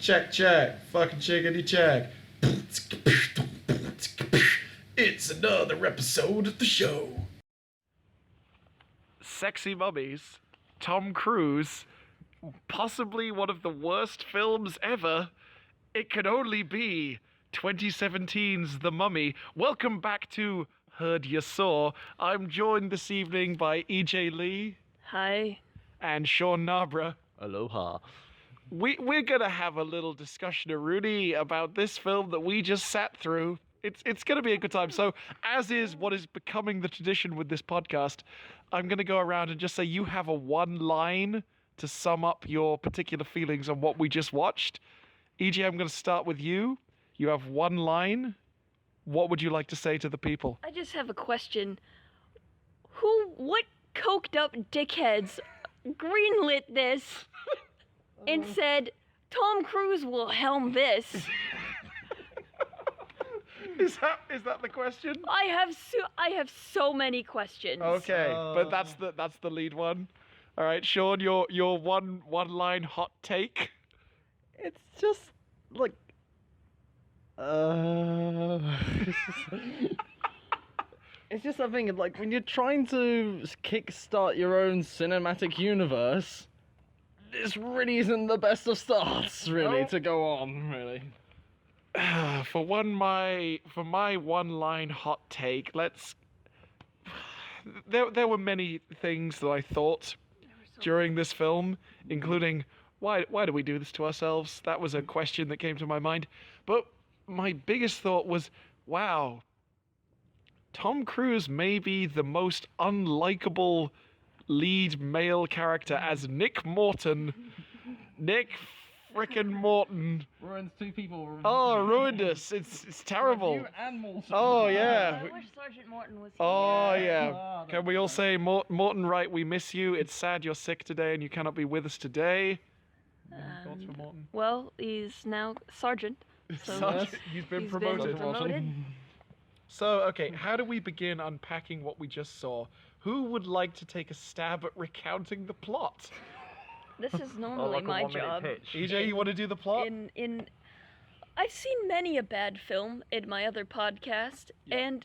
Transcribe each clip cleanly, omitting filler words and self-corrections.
Check, check. Fucking chickadee check. It's another episode of the show. Sexy Mummies, Tom Cruise, possibly one of the worst films ever. It can only be 2017's The Mummy. Welcome back to Hurd Ya Saw. I'm joined this evening by EJ Lee. Hi. And Sean Nabra. Aloha. We're gonna have a little discussion, Rudy, about this film that we just sat through. It's gonna be a good time. So, as is what is becoming the tradition with this podcast, I'm gonna go around and just say you have a one line to sum up your particular feelings on what we just watched. EJ, I'm gonna start with you. You have one line. What would you like to say to the people? I just have a question. What coked up dickheads greenlit this and said, Tom Cruise will helm this? Is that the question? I have so many questions. Okay, but that's the lead one. All right, Sean, your one line hot take. It's just like it's just something like when you're trying to kickstart your own cinematic universe, this really isn't the best of starts, really, to go on, really. For my one line hot take, there were many things that I thought during this film, including why do we do this to ourselves? That was a question that came to my mind. But my biggest thought was, wow, Tom Cruise may be the most unlikable lead male character as Nick Morton. Nick frickin' Morton. Ruins two people. Oh, ruined us. It's terrible. You and Morton. Oh, yeah. I wish Sergeant Morton was here. Oh, yeah. Can we all say, Morton Wright, we miss you. It's sad you're sick today and you cannot be with us today. Thoughts for Morton? Well, he's now Sergeant. So Sergeant, he's been promoted. promoted. So, okay, how do we begin unpacking what we just saw? Who would like to take a stab at recounting the plot? This is normally my job. EJ, you want to do the plot? I've seen many a bad film in my other podcast, and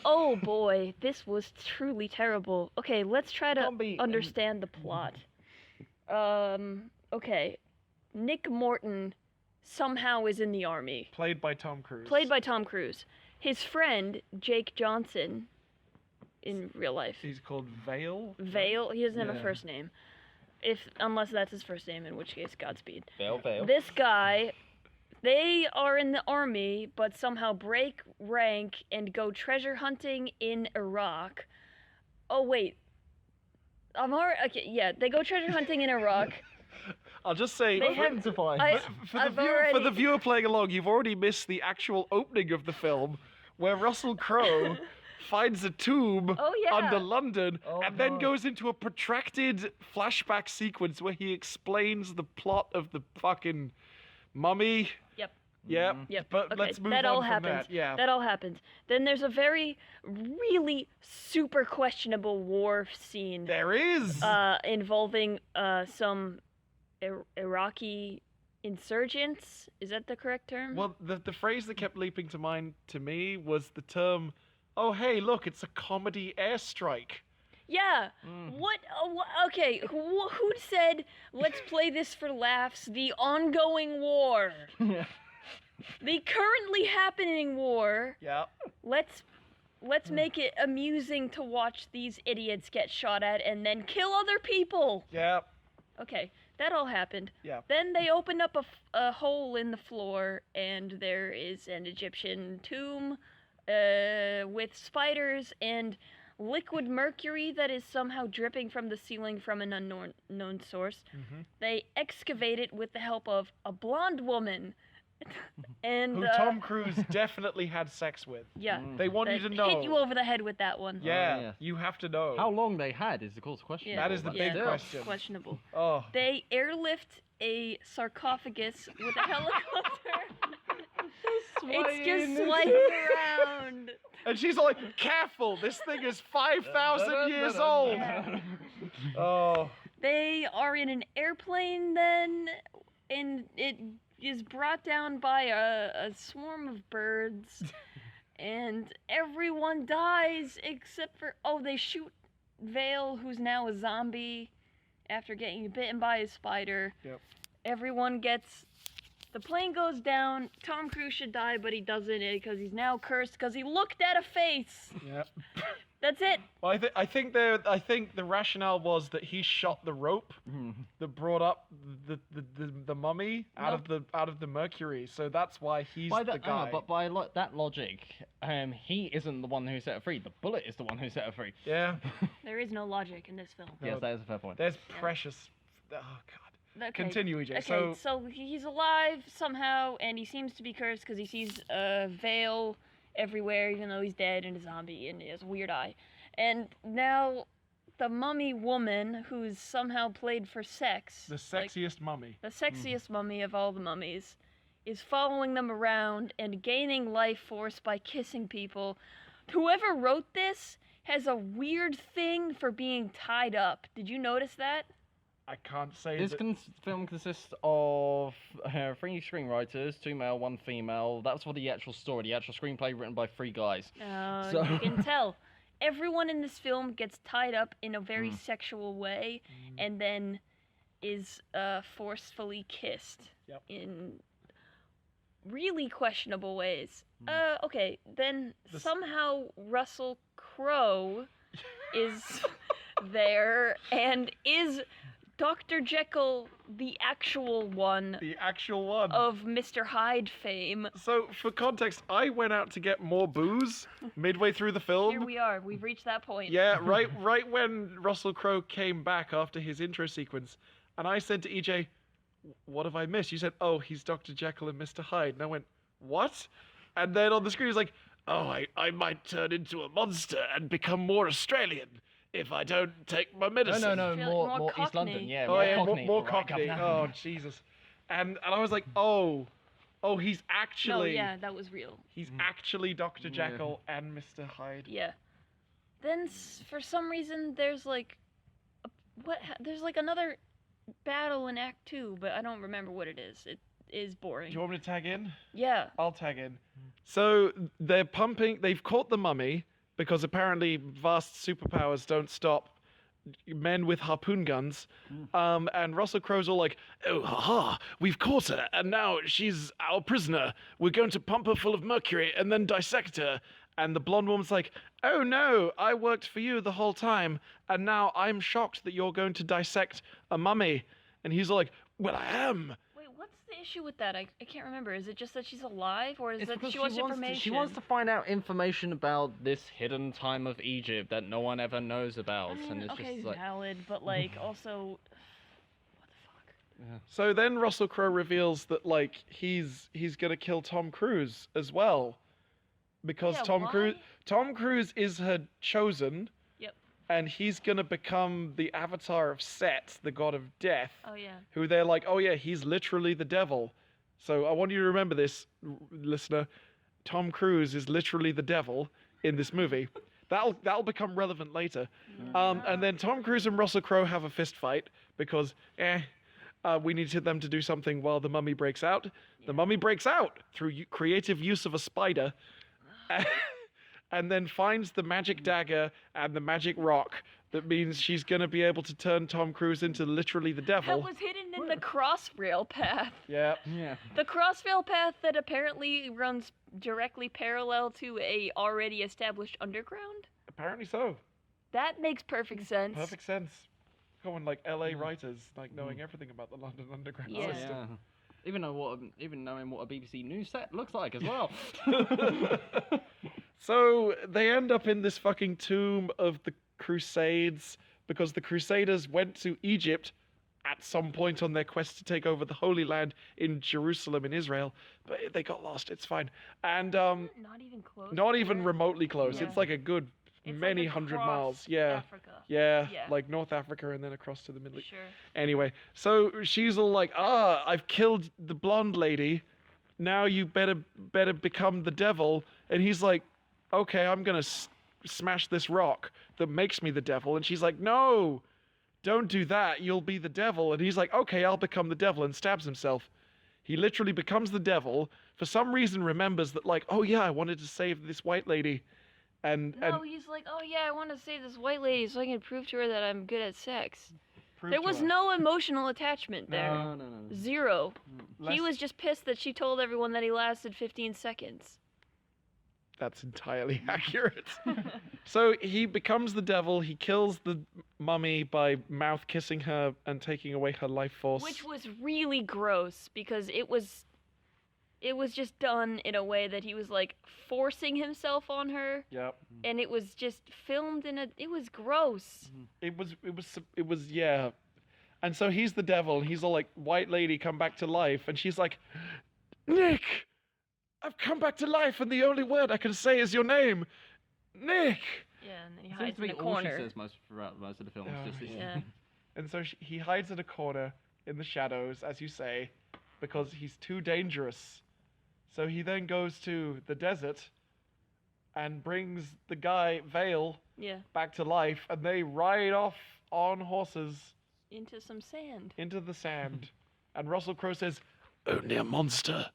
oh boy, this was truly terrible. Okay, let's try to understand the plot. Okay, Nick Morton somehow is in the army. Played by Tom Cruise. Played by Tom Cruise. His friend, Jake Johnson, in real life. He's called Vale? Vale? He doesn't have a first name. Unless that's his first name, in which case, Godspeed. Vale. This guy, they are in the army, but somehow break rank and go treasure hunting in Iraq. Oh, wait. They go treasure hunting in Iraq. I'll just say, for the viewer playing along, you've already missed the actual opening of the film, where Russell Crowe finds a tomb under London, and then goes into a protracted flashback sequence where he explains the plot of the fucking Mummy. Yep. Yep. Yep. But okay. let's move that on all from happens. that. Yeah. That all happens. Then there's a really super questionable war scene. There is. Involving some Iraqi insurgents. Is that the correct term? Well, the phrase that kept leaping to mind to me was the term, oh, hey, look, it's a comedy airstrike. Yeah. What? Okay. Who said, let's play this for laughs? The ongoing war. The currently happening war. Yeah. Let's make it amusing to watch these idiots get shot at and then kill other people. Yeah. Okay, that all happened. Yeah. Then they opened up a hole in the floor, and there is an Egyptian tomb with spiders and liquid mercury that is somehow dripping from the ceiling from an unknown source. Mm-hmm. They excavate it with the help of a blonde woman. And who Tom Cruise definitely had sex with. Yeah. They want you to know. Hit you over the head with that one. Yeah, you have to know. How long they had is of course question. That is the big question. Questionable. Oh. They airlift a sarcophagus with a helicopter. It's just swiping around. And she's like, careful, this thing is 5,000 years old. Oh. They are in an airplane then and it is brought down by a swarm of birds, and everyone dies except for they shoot Vale, who's now a zombie after getting bitten by a spider. Yep. Everyone gets. The plane goes down. Tom Cruise should die, but he doesn't because he's now cursed because he looked at a face. Yep. That's it. Well, I think the rationale was that he shot the rope that brought up the mummy out of the mercury, so that's why he's the guy. But by that logic, he isn't the one who set her free. The bullet is the one who set her free. Yeah. There is no logic in this film. Yes, that is a fair point. There's precious. Oh God. Okay. Continue, EJ. Okay, so he's alive somehow, and he seems to be cursed because he sees Vale everywhere, even though he's dead and a zombie and he has a weird eye. And now the mummy woman, who's somehow played for sex, the sexiest mummy. The sexiest mummy of all the mummies, is following them around and gaining life force by kissing people. Whoever wrote this has a weird thing for being tied up. Did you notice that? I can't say This that... film consists of 3 screenwriters, 2 male, 1 female. That's for the actual story. The actual screenplay written by 3 guys. So you can tell. Everyone in this film gets tied up in a very sexual way and then is forcefully kissed in really questionable ways. Okay, then somehow Russell Crowe is there and is Dr. Jekyll the actual one. The actual one. Of Mr. Hyde fame. So, for context, I went out to get more booze midway through the film. Here we are. We've reached that point. Yeah, right when Russell Crowe came back after his intro sequence, and I said to EJ, "What have I missed?" You said, "Oh, he's Dr. Jekyll and Mr. Hyde." And I went, "What?" And then on the screen, he's like, "Oh, I might turn into a monster and become more Australian if I don't take my medicine." No, more East Cockney. London, yeah. More Cockney. Oh, Jesus. And I was like, oh, he's actually... No, yeah, that was real. He's actually Dr. Jekyll and Mr. Hyde. Yeah. Then, for some reason, there's like... There's like another battle in Act 2, but I don't remember what it is. It is boring. Do you want me to tag in? Yeah. I'll tag in. So, they've caught the mummy, because apparently vast superpowers don't stop men with harpoon guns. And Russell Crowe's all like, "Oh, haha, we've caught her, and now she's our prisoner. We're going to pump her full of mercury and then dissect her." And the blonde woman's like, "Oh no, I worked for you the whole time, and now I'm shocked that you're going to dissect a mummy." And he's all like, "Well, I am." Wait, what's the issue with that? I can't remember. Is it just that she's alive, or is it that because she wants information? She wants to find out information about this hidden time of Egypt that no one ever knows about. And it's okay, just like... valid, but like also... What the fuck? Yeah. So then Russell Crowe reveals that like he's gonna kill Tom Cruise as well, because why? Tom Cruise is her chosen. Yep. And he's gonna become the avatar of Set, the god of death. Oh yeah. Who they're like, "Oh yeah, he's literally the devil." So I want you to remember this, listener. Tom Cruise is literally the devil in this movie. That'll become relevant later. And then Tom Cruise and Russell Crowe have a fist fight because we needed them to do something while the mummy breaks out. The mummy breaks out through creative use of a spider. And then finds the magic dagger and the magic rock that means she's going to be able to turn Tom Cruise into literally the devil. That was hidden in the crossrail path. Yeah. The crossrail path that apparently runs directly parallel to a already established underground? Apparently so. That makes perfect sense. Perfect sense. Going like LA writers, like knowing everything about the London Underground Yeah. system. Yeah. Even knowing what a BBC news set looks like as well. So they end up in this fucking tomb of the Crusades because the Crusaders went to Egypt at some point on their quest to take over the Holy Land in Jerusalem in Israel, but they got lost. It's fine. And Not even close. not even remotely close. Yeah. It's like a good many like hundred across miles. Yeah. Africa. Yeah, Yeah. like North Africa and then across to the Middle East. Sure. Anyway, so she's all like, I've killed the blonde lady. Now you better become the devil. And he's like, okay, I'm going to smash this rock that makes me the devil. And she's like, no, don't do that, you'll be the devil. And he's like, okay, I'll become the devil, and stabs himself. He literally becomes the devil, for some reason remembers that, like, oh yeah, I wanted to save this white lady. And No, he's like, oh yeah, I want to save this white lady so I can prove to her that I'm good at sex. There was no emotional attachment there. No. Zero. Less- He was just pissed that she told everyone that he lasted 15 seconds. That's entirely accurate. So he becomes the devil, he kills the mummy by mouth kissing her and taking away her life force. Which was really gross because it was just done in a way that he was like forcing himself on her, Yep. and it was just filmed it was gross. It was yeah. And so he's the devil, and he's all like, white lady, come back to life. And she's like, Nick, I've come back to life, and the only word I can say is your name. Nick! Yeah, and then he Seems hides to in be a all she corner. says throughout most of the film. Oh, It's just yeah. And so he hides in a corner in the shadows, as you say, because he's too dangerous. So he then goes to the desert and brings the guy, Vale, Yeah, back to life, and they ride off on horses into some sand. into the sand. And Russell Crowe says, only a monster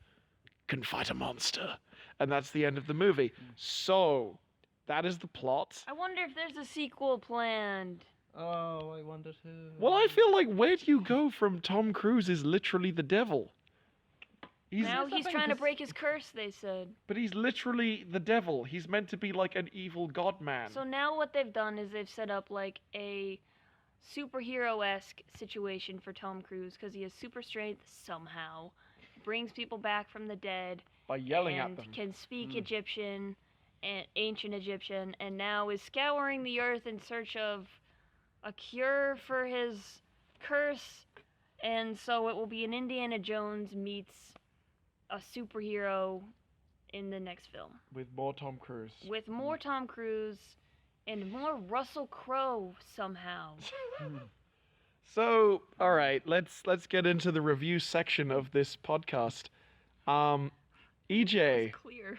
can fight a monster. And that's the end of the movie. So, that is the plot. I wonder if there's a sequel planned. Oh, I wonder too. Well, I feel like, where do you go from Tom Cruise is literally the devil? Now he's something trying to cause- break his curse, they said. But he's literally the devil. He's meant to be like an evil god man. So now what they've done is they've set up like a superhero-esque situation for Tom Cruise because he has super strength somehow, brings people back from the dead, by yelling and at them. can speak Egyptian and ancient Egyptian, and now is scouring the earth in search of a cure for his curse. And so it will be an Indiana Jones meets a superhero in the next film With more Tom Cruise. with more Tom Cruise and more Russell Crowe somehow. So, all right, let's get into the review section of this podcast. EJ, It's clear.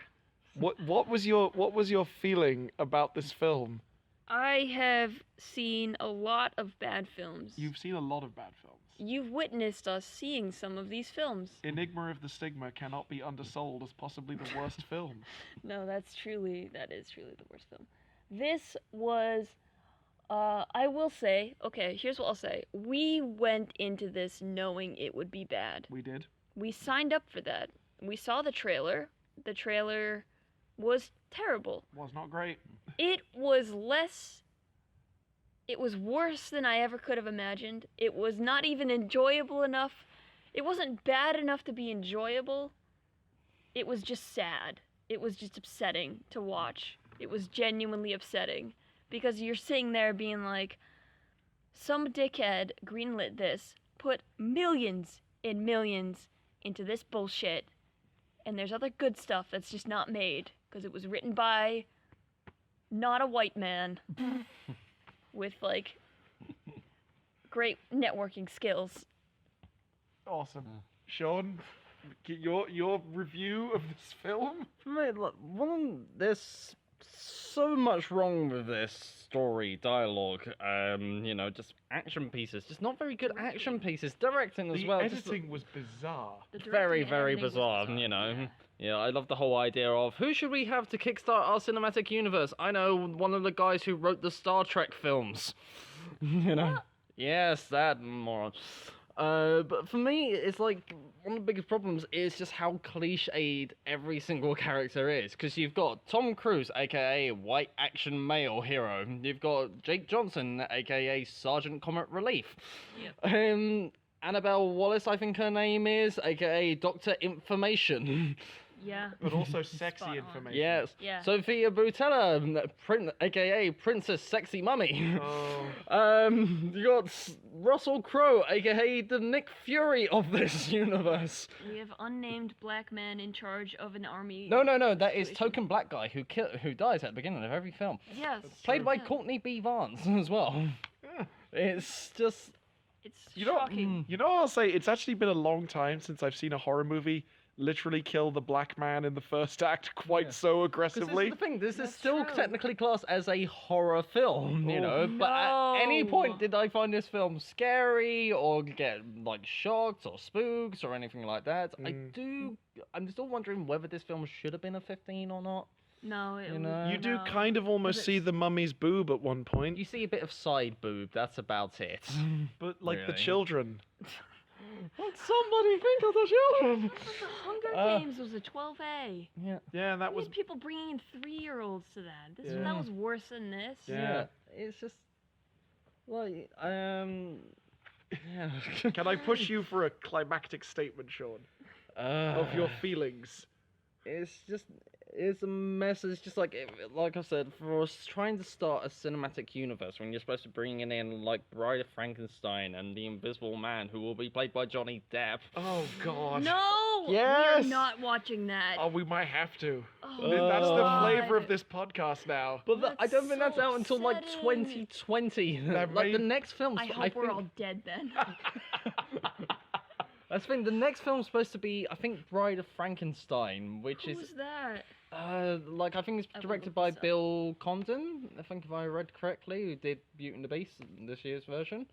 what was your feeling about this film? I have seen a lot of bad films. You've seen a lot of bad films. You've witnessed us seeing some of these films. Enigma of the Stigma cannot be undersold as possibly the worst film. No, that is truly the worst film. This was, I will say, okay, here's what I'll say. We went into this knowing it would be bad. We did. We signed up for that. We saw the trailer. The trailer was terrible. Was not great. It was worse than I ever could have imagined. It was not even enjoyable enough. It wasn't bad enough to be enjoyable. It was just sad. It was just upsetting to watch. It was genuinely upsetting because you're sitting there being like, some dickhead greenlit this, put millions and millions into this bullshit, and there's other good stuff that's just not made because it was written by not a white man with like great networking skills. Awesome. Sean, your review of this film? For me, look, there's so much wrong with this story, dialogue, just action pieces. Just not very good action pieces. Directing as The well. just editing was bizarre. The directing very, and very everything was bizarre, bizarre. Yeah, I love the whole idea of who should we have to kickstart our cinematic universe? I know, one of the guys who wrote the Star Trek films. Yes, that moron. But for me, it's like one of the biggest problems is just how cliched every single character is. Because you've got Tom Cruise, aka white action male hero. You've got Jake Johnson, aka Sergeant Comet Relief. Yep. Annabelle Wallace, I think her name is, aka Doctor Information. Yeah. But also sexy Spot on. information. Yes. Yeah. Sophia Boutella, aka Princess Sexy Mummy. Oh. You got Russell Crowe, aka the Nick Fury of this universe. We have unnamed black man in charge of an army. No, that is situation. token black guy who dies at the beginning of every film. Yes. Played by Yeah. Courtney B. Vance as well. Yeah. It's just It's You know, shocking. you know, I'll say it's actually been a long time since I've seen a horror movie literally kill the black man in the first act quite Yeah. so 'Cause this is aggressively. the thing, this is That's still true. technically classed as a horror film, you Oh. know, but at any No. point did I find this film scary or get, like, shocked or spooked or anything like that? I'm still wondering whether this film should have been a 15 or not. No, it You was- know? You do no. kind of almost Is it see s- the mummy's boob at one point, You see a bit of side boob, that's about it. but like the Really? children. Let somebody think of the children! The Hunger Uh, Games was a 12A. Yeah. Yeah, and that We was had people bringing in 3-year-olds to that. Yeah. That was worse than this. Yeah. It's just, like, yeah. Can I push you for a climactic statement, Sean, of your feelings? It's a mess. It's just like like I said, for us trying to start a cinematic universe when you're supposed to bring in like Bride of Frankenstein and the Invisible Man, who will be played by Johnny Depp. Oh God. No! Yes! We are not watching that. Oh, we might have to. Oh, That's the God. flavor of this podcast now. But That's I don't think that's so out until like upsetting. 2020. That Like the may- next film's. I hope we're all dead then. That's the thing. The next film's supposed to be, I think, Bride of Frankenstein, which Who's is that? like I think it's I will directed look by this up. Bill Condon. I think if I read correctly, who did Beauty and the Beast, this year's version.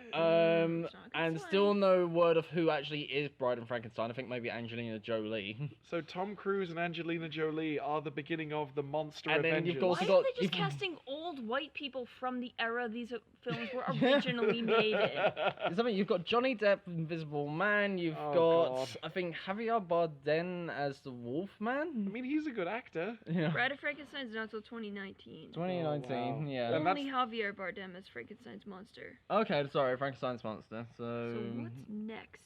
It's not a good And sign. still no word of who actually is Bride of Frankenstein. I think maybe Angelina Jolie. So Tom Cruise and Angelina Jolie are the beginning of the monster And then Avengers. you've Why also are got- they just you've- casting old white people from the era these films were originally made in? There's something you've got Johnny Depp, Invisible Man. You've Oh, got God. I think Javier Bardem as the Wolfman. I mean, he's a good actor. Yeah. Bride of Frankenstein's not till 2019. 2019. Oh, wow. Yeah. And Only Javier Bardem as Frankenstein's monster. Okay, sorry, Frankenstein's monster. So, So what's next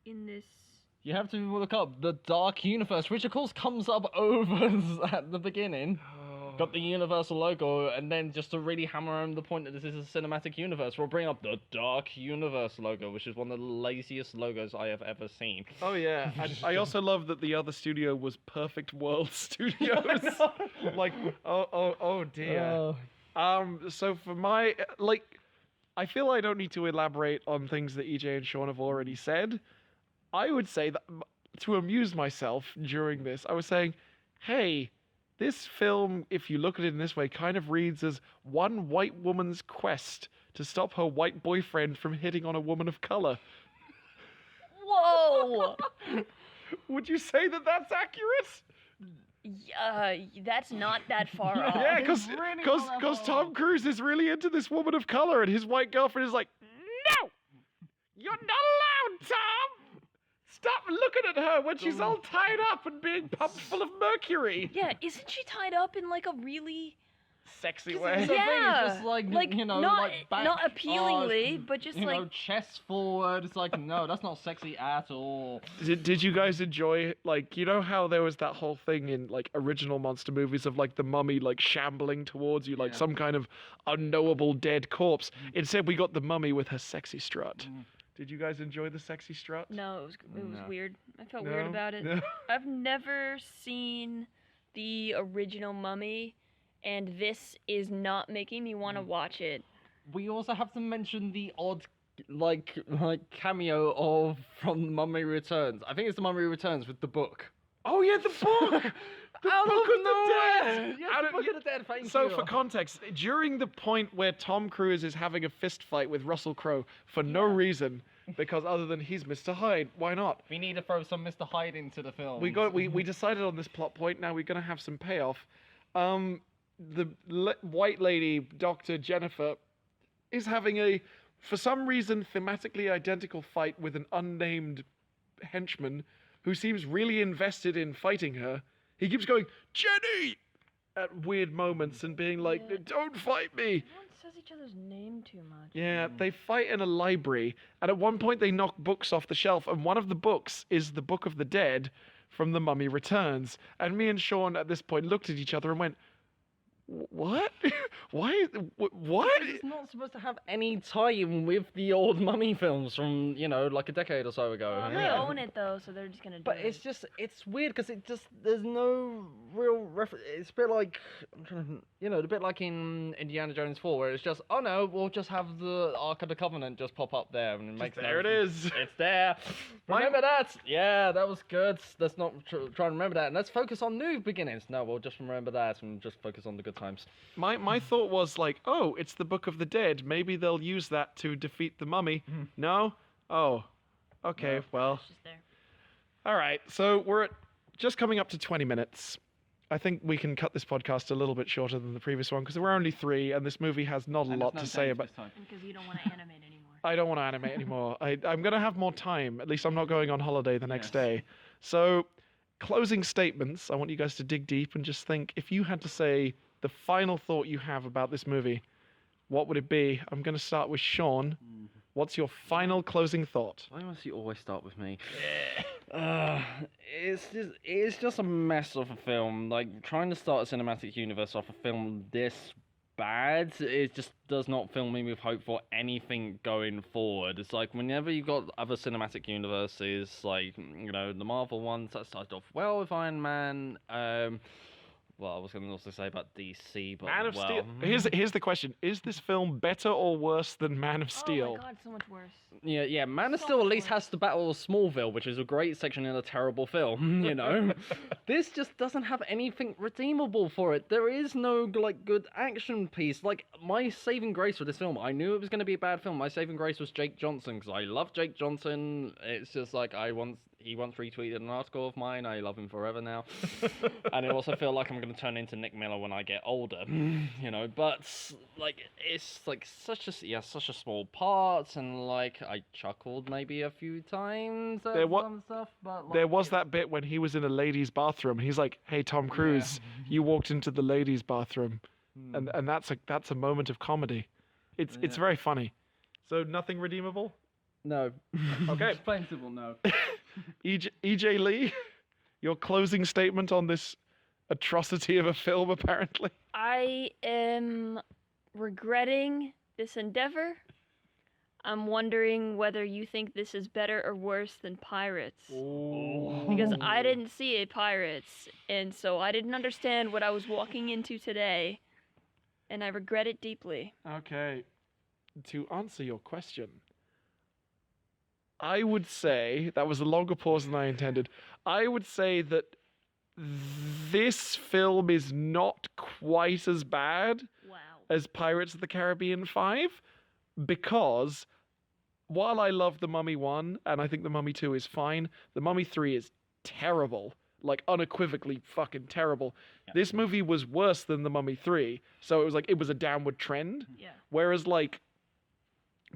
in this? you have to look up the Dark Universe, which of course comes up over at the beginning. Oh. Got the Universal logo, and then just to really hammer home the point that this is a cinematic universe, we'll bring up the Dark Universe logo, which is one of the laziest logos I have ever seen. Oh yeah, and I also love that the other studio was Perfect World Studios. Like, oh dear. So for my I feel I don't need to elaborate on things that EJ and Sean have already said. I would say that to amuse myself during this, I was saying, hey, this film, if you look at it in this way, kind of reads as one white woman's quest to stop her white boyfriend from hitting on a woman of color. Whoa! Would you say that that's accurate? That's not that far off. Yeah, it's really not that because far Tom off. Cruise is really into this woman of color, and his white girlfriend is like, "No, you're not allowed, Tom. Stop looking at her when she's all tied up and being pumped full of mercury." Yeah, isn't she tied up in like a really Sexy The way. thing is Yeah, just like, you know, not, like back not appealingly, arch, but just you like know, chest forward. It's like, no, that's not sexy at all. Did you guys enjoy, like, you know how there was that whole thing in, like, original monster movies of, like, the mummy, like, shambling towards you, like Yeah. some kind of unknowable dead corpse? Instead, we got the mummy with her sexy strut. Did you guys enjoy the sexy strut? no, it was No. weird. I felt weird No? about it. No? I've never seen the original Mummy, and this is not making me want to watch it. We also have to mention the odd, like cameo of from Mummy Returns. I think it's the Mummy Returns with the book. Oh, yeah, the book! The Out Book of of the nowhere! Dead! Yes, Out the of- Book of the Dead, thank So, you. for context, during the point where Tom Cruise is having a fist fight with Russell Crowe for no Yeah. reason, because other than he's Mr. Hyde, why not? We need to throw some Mr. Hyde into the film. We decided on this plot point. Now we're gonna have some payoff. The white lady, Dr. Jennifer, is having a, for some reason, thematically identical fight with an unnamed henchman who seems really invested in fighting her. He keeps going, "Jenny!" at weird moments and being like, Yeah. "Don't fight me." Everyone says each other's name too much. Yeah, they fight in a library, and at one point they knock books off the shelf, and one of the books is the Book of the Dead from The Mummy Returns. And me and Sean at this point looked at each other and went, What? Why? What? It's not supposed to have any tie-in with the old Mummy films from, like a decade or so ago. Well, they own it though, so they're just gonna do But it. it's weird because there's no real reference. It's a bit like, I'm trying to, a bit like in Indiana Jones 4, where it's just, oh no, we'll just have the Ark of the Covenant just pop up there and it makes there it is. It's there. Remember that? Yeah, that was good. Let's not try and remember that. And let's focus on new beginnings. No, we'll just remember that and just focus on the good times. My thought was like, oh, it's the Book of the Dead. Maybe they'll use that to defeat the mummy. No? Oh. Okay, well. It's just there. All right, so we're at just coming up to 20 minutes. I think we can cut this podcast a little bit shorter than the previous one because we're only 3 and this movie has not a lot to say about. Because you don't want to animate anymore. I don't want to animate anymore. I'm going to have more time. At least I'm not going on holiday the next day. So, closing statements. I want you guys to dig deep and just think, if you had to say the final thought you have about this movie, what would it be? I'm going to start with Sean. What's your final closing thought? Why must you always start with me? It's just a mess of a film. Like, trying to start a cinematic universe off a film this bad, it just does not fill me with hope for anything going forward. It's like, whenever you got other cinematic universes, like, the Marvel ones, that started off well with Iron Man, well, I was going to also say about DC, but Man of Steel. Here's the question: is this film better or worse than Man of Steel? Oh my god, so much worse. Yeah. Man of So Steel at much least worse. has the Battle of Smallville, which is a great section in a terrible film. This just doesn't have anything redeemable for it. There is no good action piece. Like, my saving grace for this film, I knew it was going to be a bad film. My saving grace was Jake Johnson because I love Jake Johnson. It's just like he once retweeted an article of mine. I love him forever now. And I also feel like I'm going to turn into Nick Miller when I get older, but like, it's like such a small part, and like, I chuckled maybe a few times at some stuff, but There was that bit when he was in a ladies' bathroom and he's like, "Hey, Tom Cruise, you walked into the ladies' bathroom," and that's a moment of comedy. It's very funny. So nothing redeemable. No. Okay. Plain simple, no. EJ Lee, your closing statement on this atrocity of a film, apparently. I am regretting this endeavor. I'm wondering whether you think this is better or worse than Pirates. Because I didn't see a Pirates, and so I didn't understand what I was walking into today, and I regret it deeply. Okay. To answer your question, I would say, that was a longer pause than I intended. I would say that this film is not quite as bad Wow. as Pirates of the Caribbean 5, because while I love The Mummy 1 and I think The Mummy 2 is fine, The Mummy 3 is terrible. Like, unequivocally fucking terrible. Yeah. This movie was worse than The Mummy 3, so it was a downward trend. Yeah. Whereas, like,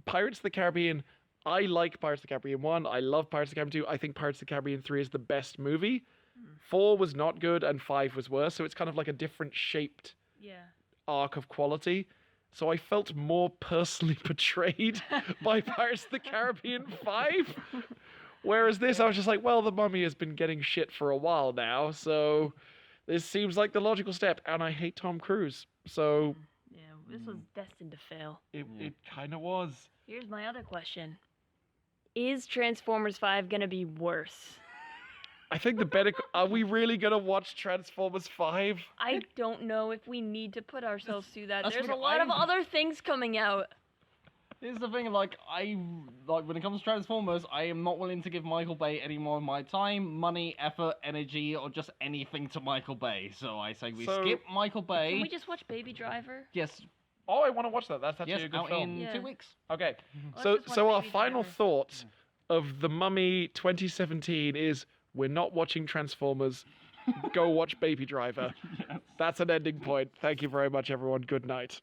Pirates of the Caribbean, I like Pirates of the Caribbean 1, I love Pirates of the Caribbean 2, I think Pirates of the Caribbean 3 is the best movie. 4 was not good and 5 was worse, so it's kind of like a different shaped Yeah. arc of quality. So I felt more personally betrayed by Pirates of the Caribbean 5. Whereas this, I was just like, well, The Mummy has been getting shit for a while now, so this seems like the logical step. And I hate Tom Cruise, so Yeah, this was destined to fail. it kind of was. Here's my other question. Is Transformers 5 gonna be worse? I think the better... Are we really going to watch Transformers 5? I don't know if we need to put ourselves through that. That's There's a what lot of I'm- other things coming out. Here's the thing, when it comes to Transformers, I am not willing to give Michael Bay any more of my time, money, effort, energy, or just anything to Michael Bay. So I say we So- skip Michael Bay. Can we just watch Baby Driver? Yes, Oh, I want to watch that. That's actually yes, a good out film. in Yeah. 2 weeks. Okay, Let's so just watch our Baby final Driver. thought of The Mummy 2017 is we're not watching Transformers. Go watch Baby Driver. That's an ending point. Thank you very much, everyone. Good night.